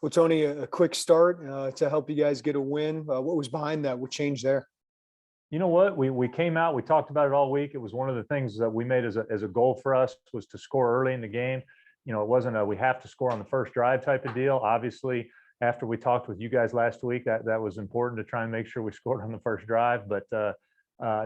Well, Tony, a quick start to help you guys get a win. What was behind that? What changed there? You know what? We came out, we talked about it all week. It was one of the things that we made as a goal for us was to score early in the game. You know, it wasn't a we have to score on the first drive type of deal. Obviously, after we talked with you guys last week, that was important to try and make sure we scored on the first drive. But no,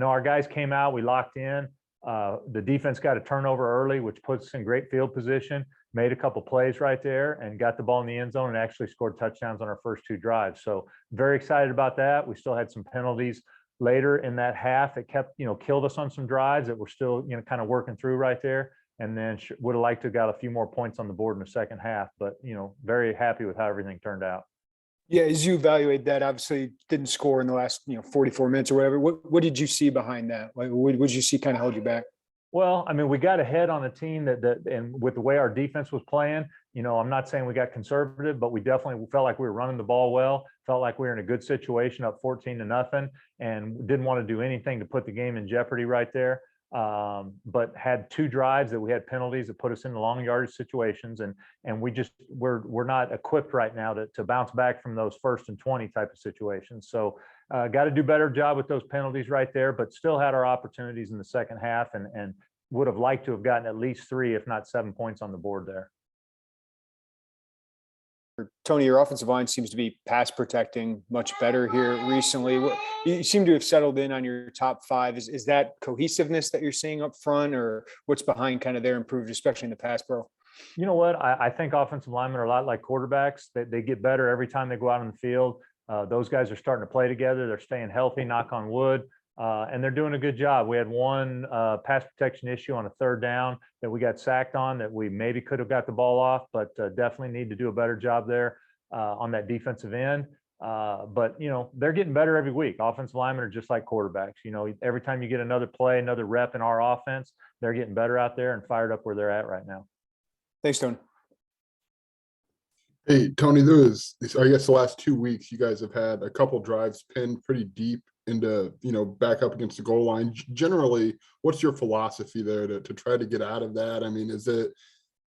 our guys came out, we locked in. The defense got a turnover early, which puts us in great field position, made a couple plays right there and got the ball in the end zone and actually scored touchdowns on our first two drives. So very excited about that. We still had some penalties later in that half. It kept, killed us on some drives that we're still, kind of working through right there. And then would have liked to have got a few more points on the board in the second half, but, very happy with how everything turned out. Yeah, as you evaluate that, obviously didn't score in the last 44 minutes or whatever. What did you see behind that? Like, what did you see kind of held you back? Well, I mean, we got ahead on a team and with the way our defense was playing, I'm not saying we got conservative, but we definitely felt like we were running the ball well, felt like we were in a good situation up 14-0 and didn't want to do anything to put the game in jeopardy right there. But had two drives that we had penalties that put us in the long yardage situations. And we're not equipped right now to bounce back from those 1st and 20 type of situations. So got to do better job with those penalties right there, but still had our opportunities in the second half and would have liked to have gotten at least 3, if not 7 points on the board there. Tony, your offensive line seems to be pass protecting much better here recently. You seem to have settled in on your top 5. Is that cohesiveness that you're seeing up front, or what's behind kind of their improved, especially in the pass pro? You know what? I think offensive linemen are a lot like quarterbacks. They get better every time they go out on the field. Those guys are starting to play together. They're staying healthy, knock on wood. And they're doing a good job. We had one pass protection issue on a 3rd down that we got sacked on that we maybe could have got the ball off, but definitely need to do a better job there on that defensive end. But, they're getting better every week. Offensive linemen are just like quarterbacks. Every time you get another play, another rep in our offense, they're getting better out there and fired up where they're at right now. Thanks, Tony. Hey, Tony, I guess the last 2 weeks, you guys have had a couple drives pinned pretty deep into, back up against the goal line. Generally, what's your philosophy there to try to get out of that? I mean, is it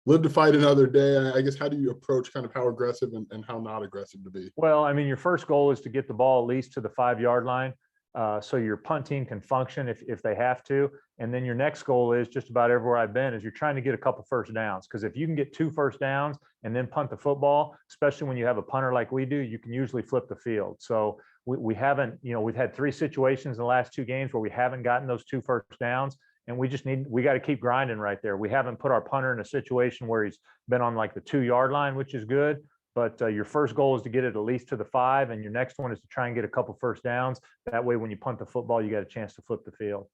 live to fight another day? I guess, how do you approach kind of how aggressive and how not aggressive to be? Well, I mean, your first goal is to get the ball at least to the 5-yard line. So your punt team can function if they have to. And then your next goal is just about everywhere I've been is you're trying to get a couple first downs. Because if you can get 2 first downs and then punt the football, especially when you have a punter like we do, you can usually flip the field. So we haven't, we've had 3 situations in the last 2 games where we haven't gotten those 2 first downs. And we got to keep grinding right there. We haven't put our punter in a situation where he's been on like the 2-yard line, which is good. But your first goal is to get it at least to the 5, and your next one is to try and get a couple first downs. That way, when you punt the football, you got a chance to flip the field.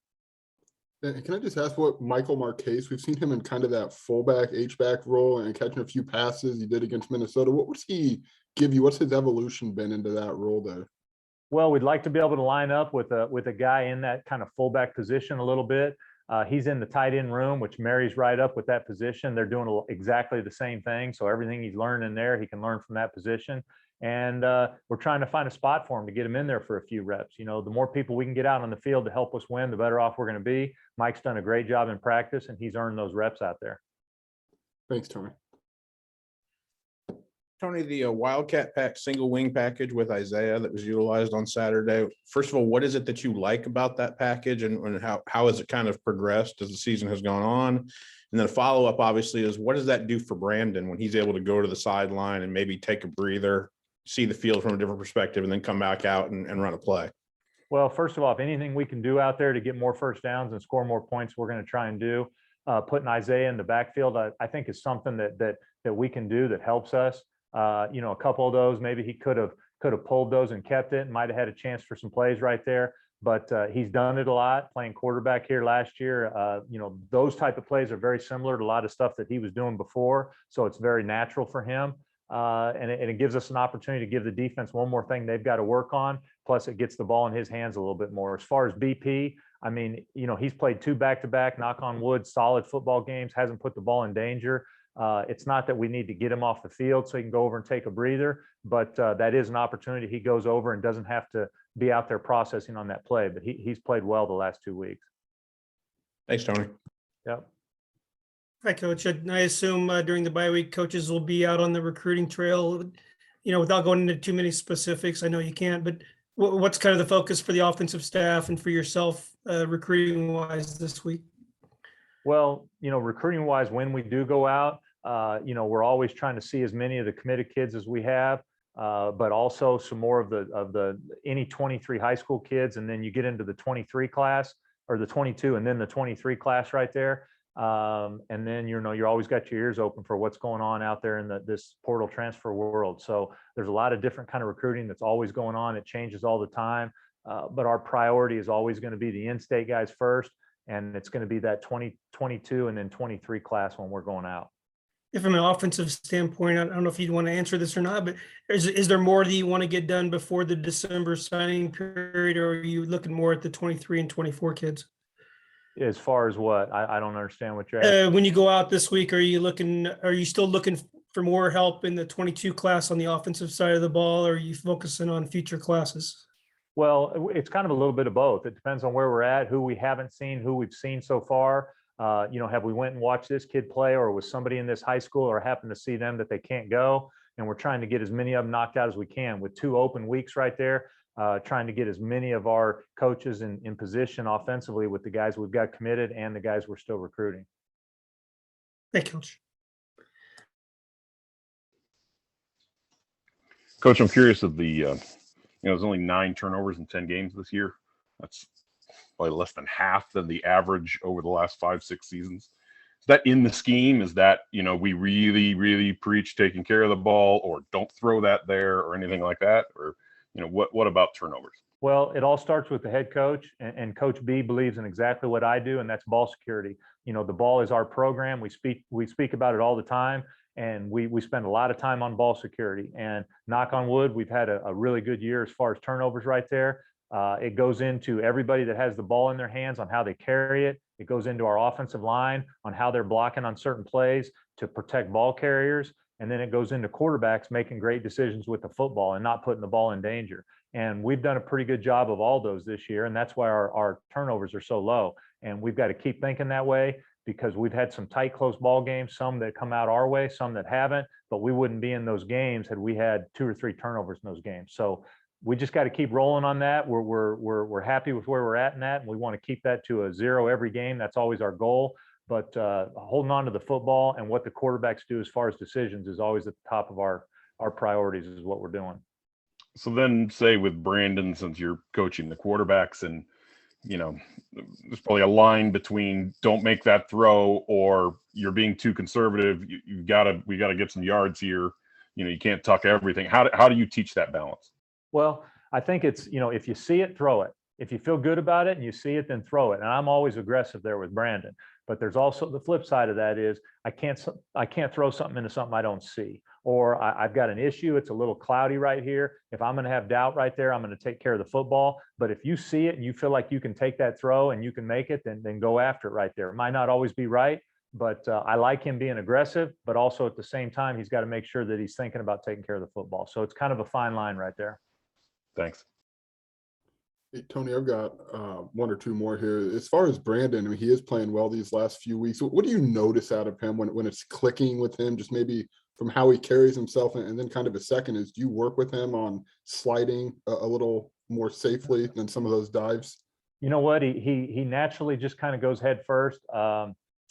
And can I just ask what Michael Marquez, we've seen him in kind of that fullback, H-back role and catching a few passes he did against Minnesota. What does he give you? What's his evolution been into that role there? Well, we'd like to be able to line up with a guy in that kind of fullback position a little bit. He's in the tight end room, which marries right up with that position. They're doing exactly the same thing. So everything he's learning there, he can learn from that position. And we're trying to find a spot for him to get him in there for a few reps. The more people we can get out on the field to help us win, the better off we're going to be. Mike's done a great job in practice, and he's earned those reps out there. Thanks, Tony. Tony, the Wildcat pack single wing package with Isaiah that was utilized on Saturday. First of all, what is it that you like about that package, and how has it kind of progressed as the season has gone on? And then a follow-up, obviously, is what does that do for Brandon when he's able to go to the sideline and maybe take a breather, see the field from a different perspective, and then come back out and run a play? Well, first of all, if anything we can do out there to get more first downs and score more points, we're going to try and do. Putting Isaiah in the backfield, I think is something that we can do that helps us. A couple of those, maybe he could have pulled those and kept it and might have had a chance for some plays right there. But he's done it a lot playing quarterback here last year. Those type of plays are very similar to a lot of stuff that he was doing before. So it's very natural for him. And it gives us an opportunity to give the defense one more thing they've got to work on. Plus it gets the ball in his hands a little bit more. As far as BP, I mean, he's played 2 back-to-back, knock on wood, solid football games, hasn't put the ball in danger. It's not that we need to get him off the field so he can go over and take a breather, but that is an opportunity. He goes over and doesn't have to be out there processing on that play, but he's played well the last 2 weeks. Thanks, Tony. Yep. Hi, Coach. I assume during the bye week, coaches will be out on the recruiting trail, without going into too many specifics. I know you can't, but what's kind of the focus for the offensive staff and for yourself recruiting wise this week? Well, recruiting wise, when we do go out, we're always trying to see as many of the committed kids as we have, but also some more of the any 23 high school kids, and then you get into the 23 class or the 22, and then the 23 class right there. And then you're always got your ears open for what's going on out there in this portal transfer world. So there's a lot of different kind of recruiting that's always going on. It changes all the time, but our priority is always going to be the in-state guys first, and it's going to be that 2022 and then 23 class when we're going out. If from an offensive standpoint, I don't know if you'd want to answer this or not, but is there more that you want to get done before the December signing period, or are you looking more at the 23 and 24 kids? As far as what? I don't understand what you're asking. When you go out this week, are you still looking for more help in the 22 class on the offensive side of the ball, or are you focusing on future classes? Well, it's kind of a little bit of both. It depends on where we're at, who we haven't seen, who we've seen so far. Have we went and watched this kid play, or was somebody in this high school, or happened to see them that they can't go? And we're trying to get as many of them knocked out as we can with 2 open weeks right there, trying to get as many of our coaches in position offensively with the guys we've got committed and the guys we're still recruiting. Thank you, Coach. Coach, I'm curious of there's only 9 turnovers in 10 games this year. That's probably less than half than the average over the last 5-6 seasons. Is that in the scheme? Is that, we really, really preach taking care of the ball, or don't throw that there, or anything like that? Or, what about turnovers? Well, it all starts with the head coach, and Coach B believes in exactly what I do, and that's ball security. The ball is our program. We speak about it all the time, and we spend a lot of time on ball security. And knock on wood, we've had a really good year as far as turnovers right there. It goes into everybody that has the ball in their hands on how they carry it. It goes into our offensive line on how they're blocking on certain plays to protect ball carriers. And then it goes into quarterbacks making great decisions with the football and not putting the ball in danger. And we've done a pretty good job of all those this year. And that's why our turnovers are so low. And we've got to keep thinking that way, because we've had some tight, close ball games, some that come out our way, some that haven't, but we wouldn't be in those games had we had 2 or 3 turnovers in those games. So we just got to keep rolling on that. We're happy with where we're at in that, and we want to keep that to a 0 every game. That's always our goal. But holding on to the football and what the quarterbacks do as far as decisions is always at the top of our priorities, is what we're doing. So then, say with Brandon, since you're coaching the quarterbacks, and there's probably a line between don't make that throw or you're being too conservative. We got to get some yards here. You can't tuck everything. How do you teach that balance? Well, I think it's, if you see it, throw it. If you feel good about it and you see it, then throw it. And I'm always aggressive there with Brandon. But there's also the flip side of that is I can't throw something into something I don't see, or I've got an issue. It's a little cloudy right here. If I'm going to have doubt right there, I'm going to take care of the football. But if you see it and you feel like you can take that throw and you can make it, then go after it right there. It might not always be right, but I like him being aggressive, but also at the same time, he's got to make sure that he's thinking about taking care of the football. So it's kind of a fine line right there. Thanks. Hey, Tony, I've got 1 or 2 more here. As far as Brandon, he is playing well these last few weeks. What do you notice out of him when it's clicking with him, just maybe from how he carries himself? And then kind of a second is, do you work with him on sliding a little more safely than some of those dives? You know what? He naturally just kind of goes head first.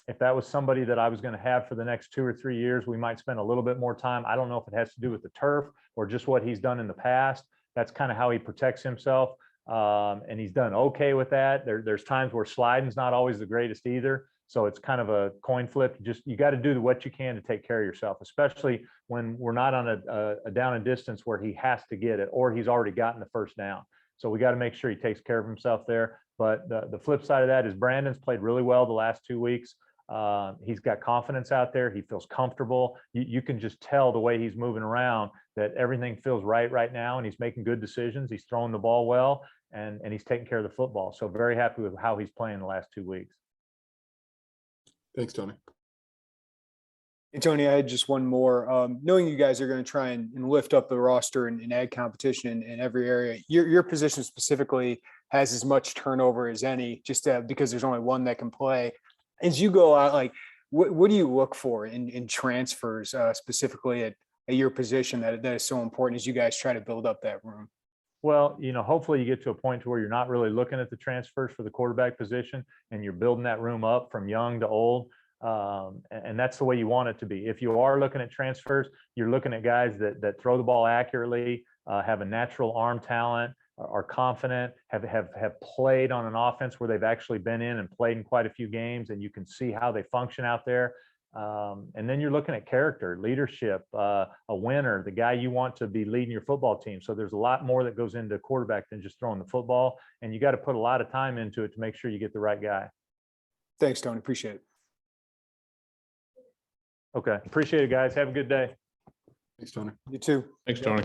If that was somebody that I was going to have for the next 2 or 3 years, we might spend a little bit more time. I don't know if it has to do with the turf or just what he's done in the past. That's kind of how he protects himself. And he's done okay with that. There's times where sliding's not always the greatest either. So it's kind of a coin flip. You got to do what you can to take care of yourself, especially when we're not on a down and distance where he has to get it, or he's already gotten the first down. So we got to make sure he takes care of himself there. But the flip side of that is Brandon's played really well the last 2 weeks. He's got confidence out there. He feels comfortable. You can just tell the way he's moving around that everything feels right now, and he's making good decisions. He's throwing the ball well, and he's taking care of the football. So very happy with how he's playing the last 2 weeks. Thanks, Tony. And Tony, I had just one more. Knowing you guys are going to try and lift up the roster and add competition in every area, your position specifically has as much turnover as any, just because there's only one that can play. As you go out, like, what do you look for in transfers, specifically at your position that is so important as you guys try to build up that room? Well, hopefully you get to a point to where you're not really looking at the transfers for the quarterback position and you're building that room up from young to old. And that's the way you want it to be. If you are looking at transfers, you're looking at guys that throw the ball accurately, have a natural arm talent, are confident, have played on an offense where they've actually been in and played in quite a few games, and you can see how they function out there. And then you're looking at character, leadership, a winner, the guy you want to be leading your football team. So there's a lot more that goes into quarterback than just throwing the football, and you got to put a lot of time into it to make sure you get the right guy. Thanks, Tony. Appreciate it. Okay. Appreciate it, guys. Have a good day. Thanks, Tony. You too. Thanks, Tony.